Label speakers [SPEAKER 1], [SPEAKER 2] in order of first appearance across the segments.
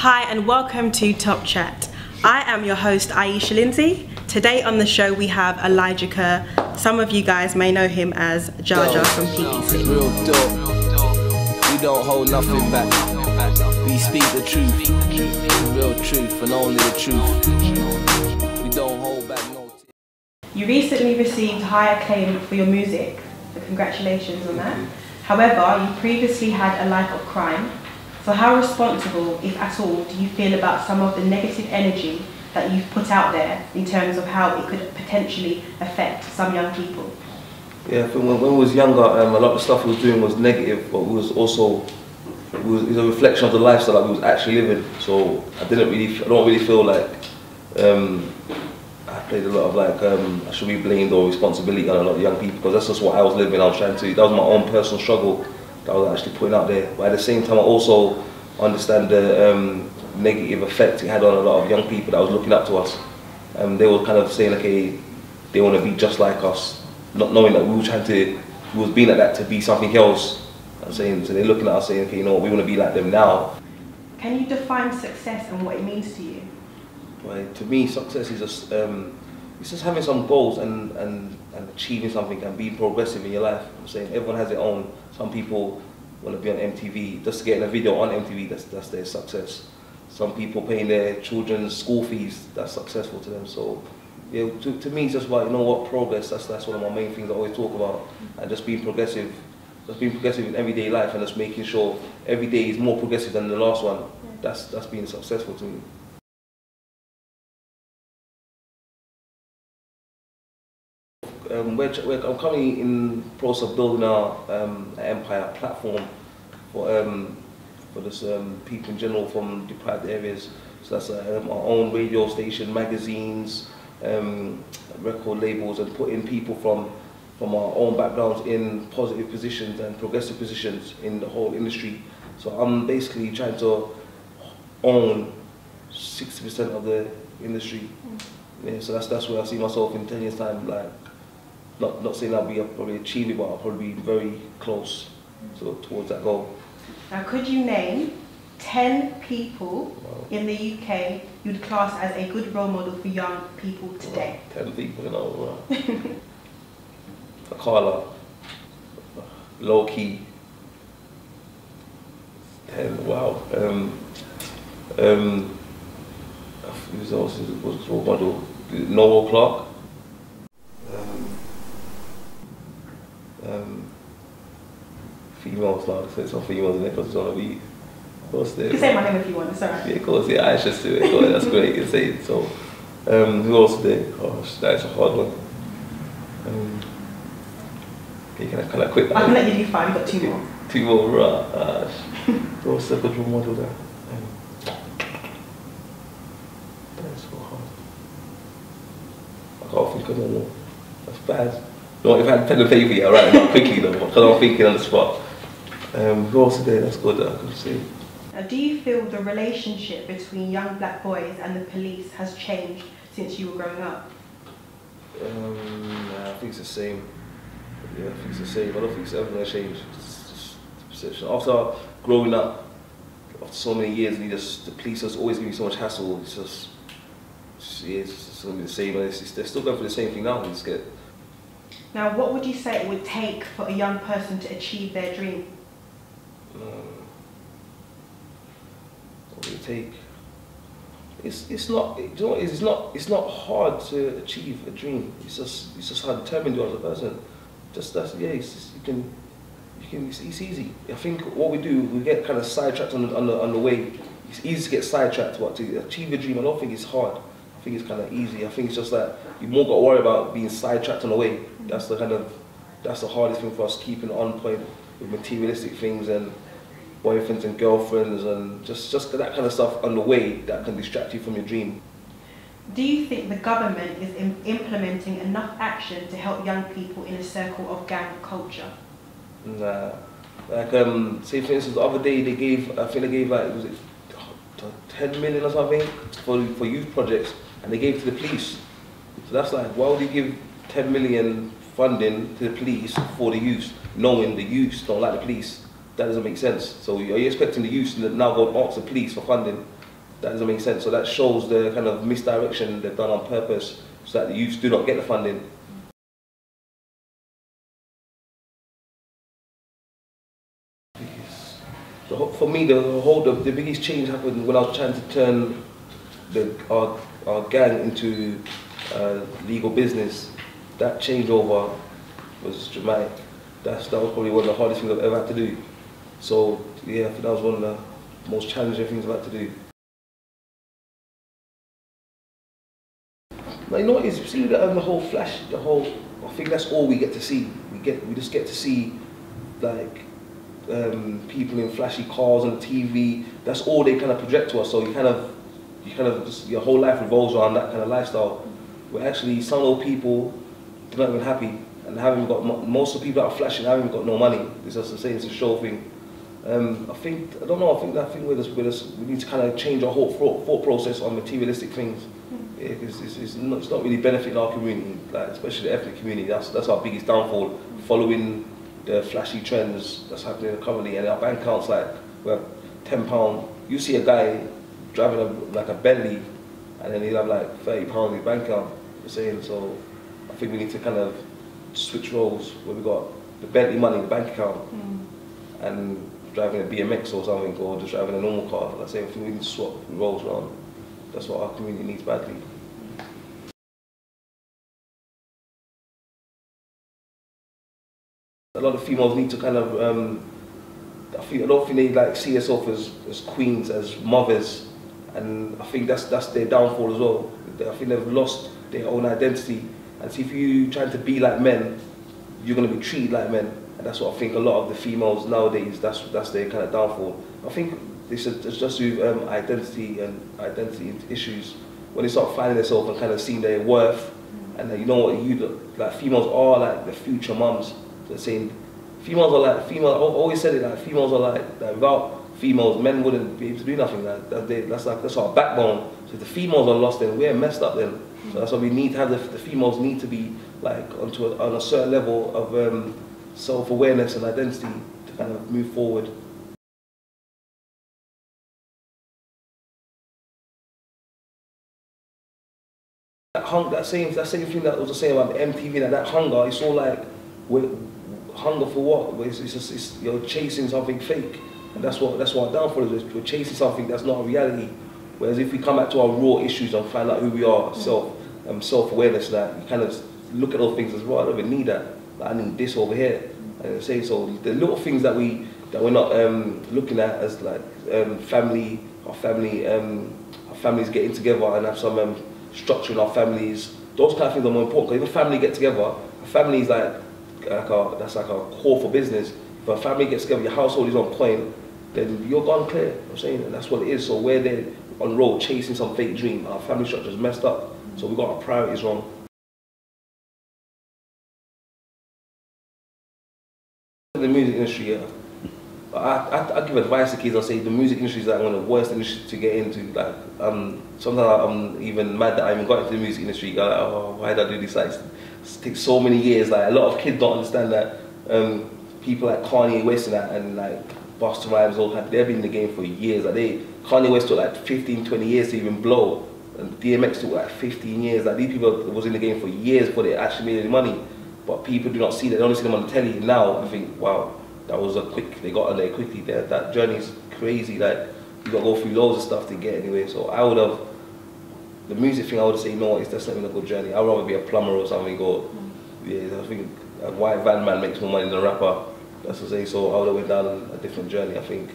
[SPEAKER 1] Hi and welcome to Topchat. I am your host Aisha Lindsay. Today on the show we have Elijah Kerr. Some of you guys may know him as JAJA from PPC.
[SPEAKER 2] Real dope. We don't hold nothing back. We speak the truth, the real truth and only the truth. We don't hold back no.
[SPEAKER 1] You recently received high acclaim for your music, so congratulations on that. However, you previously had a life of crime. So how responsible, if at all, do you feel about some of the negative energy that you've put out there in terms of how it could potentially affect some young people?
[SPEAKER 3] Yeah, I think when we was younger, a lot of the stuff we was doing was negative, but it was a reflection of the lifestyle that we was actually living. So I don't really feel like I played a lot of I should be blamed or responsibility on a lot of young people, because that's just what I was living. I was trying to, that was my own personal struggle that I was actually putting out there. But at the same time, I also understand the negative effect it had on a lot of young people that was looking up to us. They were kind of saying, okay, they want to be just like us, not knowing that we was being like that to be something else. I'm saying, so they're looking at us saying, okay, you know what, we want to be like them now.
[SPEAKER 1] Can you define success and what it means to you?
[SPEAKER 3] Right, to me, success is just it's just having some goals and achieving something and being progressive in your life. I'm saying everyone has their own. Some people want to be on MTV, just getting a video on MTV, that's their success. Some people paying their children's school fees, that's successful to them. So yeah, to me it's just about, you know what, progress, that's one of my main things I always talk about. And just being progressive in everyday life, and just making sure every day is more progressive than the last one. That's being successful to me. I'm currently in the process of building an empire platform for this people in general from deprived areas. So that's our own radio station, magazines, record labels, and putting people from our own backgrounds in positive positions and progressive positions in the whole industry. So I'm basically trying to own 60% of the industry. Yeah, so that's where I see myself in 10 years' time. Not saying I'll probably achieve it, but I'll probably be very close towards that goal.
[SPEAKER 1] Now, could you name 10 people in the UK you'd class as a good role model for young people today?
[SPEAKER 3] 10 people, you know. Carla, low key. 10. Wow. Who else was role model? Noel Clark. Females, like, say some females in there because it's on a week. You
[SPEAKER 1] can say my name if you want, it's alright.
[SPEAKER 3] Yeah, of course, yeah, Aisha's too. That's great, you can say it. So, who else there? Gosh, that's a hard one. Okay, can I quit?
[SPEAKER 1] I can let you do 5, you've got 2 more.
[SPEAKER 3] 2 more, right. What's the good role model there? That's so hard. I can't think of no more. That's bad. No, if I had pen and paper, yeah, right now quickly though, because I'm thinking on the spot. Who else today? That's good, I could say.
[SPEAKER 1] Now, do you feel the relationship between young black boys and the police has changed since you were growing up?
[SPEAKER 3] Nah, I think it's the same. Yeah, I think it's the same. I don't think it's ever going to change. It's just perception. After growing up, after so many years, the police has always given me so much hassle. It's just going to be the same. They're still going for the same thing now.
[SPEAKER 1] Now, what would you say it would take for a young person to achieve their dream?
[SPEAKER 3] What would it take? It's not hard to achieve a dream. It's just how determined you are as a person. It's easy. I think what we do, we get kind of sidetracked on the way. It's easy to get sidetracked. To achieve a dream, I don't think it's hard. I think it's kind of easy. I think it's just that you more got to worry about being sidetracked on the way. That's the hardest thing for us, keeping on point with materialistic things and boyfriends and girlfriends and just that kind of stuff on the way that can distract you from your dream.
[SPEAKER 1] Do you think the government is implementing enough action to help young people in a circle of gang culture?
[SPEAKER 3] Nah. Say for instance, the other day they gave, I think they gave was it 10 million or something for youth projects, and they gave it to the police. So that's like, why would you give 10 million funding to the police for the youth, knowing the youth don't like the police? That doesn't make sense. So are you expecting the youth to now go and ask the police for funding? That doesn't make sense. So that shows the kind of misdirection they've done on purpose, so that the youths do not get the funding. So for me, the biggest change happened when I was trying to turn our gang into legal business. That changeover was dramatic. That was probably one of the hardest things I've ever had to do. So yeah, I think that was one of the most challenging things I've had to do. But you know what it is? See the whole flash, I think that's all we get to see. We just get to see like people in flashy cars on the TV. That's all they kind of project to us. So you kind of just, your whole life revolves around that kind of lifestyle. Where actually some of those people, they're not even happy, and haven't got most of the people that are flashing haven't even got no money. It's just the same, it's a show thing. I think we need to kind of change our whole thought process on materialistic things. Yeah, it's not really benefiting our community, like especially the ethnic community. That's our biggest downfall. Following the flashy trends that's happening currently, and our bank accounts, like we have £10. You see a guy driving like a Bentley, and then he'll have like £30 in his bank account. You're saying, so I think we need to kind of switch roles where we got the Bentley money in the bank account, and driving a BMX or something, or just driving a normal car. Like saying, I think we need to swap roles around. That's what our community needs badly. A lot of females need to kind of, I don't think they like see themselves as queens, as mothers, and I think that's their downfall as well. I think they've lost their own identity, and see, if you trying to be like men, you're going to be treated like men, and that's what I think a lot of the females nowadays, that's their kind of downfall. I think it's just with identity issues, when they start finding themselves and kind of seeing their worth, and you know what, like females are like the future mums. They're saying females are like I always said it, like females are like without females, men wouldn't be able to do nothing. Like that's our backbone. So if the females are lost, then we're messed up then. So that's why we need to have the females need to be like on a certain level of self-awareness and identity to kind of move forward. That same thing that I was saying about the MTV, that hunger, it's all like, hunger for what? It's you're chasing something fake, and that's what our downfall is. We're chasing something that's not a reality. Whereas if we come back to our raw issues and find out who we are, self-awareness, that you kind of look at those things as well. I don't even need that. Like, I need this over here. And say so. The little things that we're not looking at as like family, our families getting together and have some structure in our families. Those kind of things are more important. Because if a family get together, a family is that's like a core for business. If a family gets together, your household is on point, then you're gone clear. You know what I'm saying, and that's what it is. So we're there on road chasing some fake dream. Our family structure is messed up. So we got our priorities wrong. In the music industry, yeah. I give advice to kids. I say the music industry is like one of the worst industries to get into. Like, sometimes I'm even mad that I even got into the music industry. Like, oh, why did I do this? Like, it takes so many years. Like, a lot of kids don't understand that people like Kanye West and like Busta Rhymes, they've been in the game for years. Like Kanye West took like 15, 20 years to even blow, and DMX took like 15 years. Like, these people was in the game for years before they actually made any money. But people do not see that. They only see them on the telly. Now I think, wow, that was a quick. They got on there quickly. That journey is crazy. Like, you got to go through loads of stuff to get anywhere. So I would have the music thing. I would say no. That's not even a good journey. I'd rather be a plumber or something. Or yeah, I think a white van man makes more money than a rapper. That's what I say. So I would have went down a different journey. I think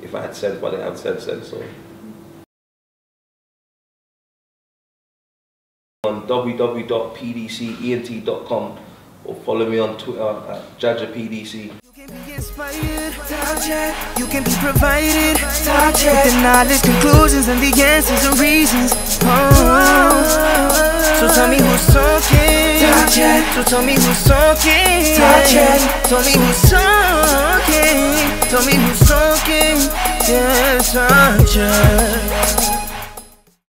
[SPEAKER 3] if I had sense, but I didn't have sense. So. On www.pdcent.com or follow me on Twitter at JAJA PDC.
[SPEAKER 4] You can be inspired, Topchat. You can be provided, Topchat. With the knowledge, conclusions, and the answers and reasons. So tell me who's talking, Topchat. So tell me who's talking, Topchat. Tell me who's talking. Tell me who's talking, yeah, Topchat.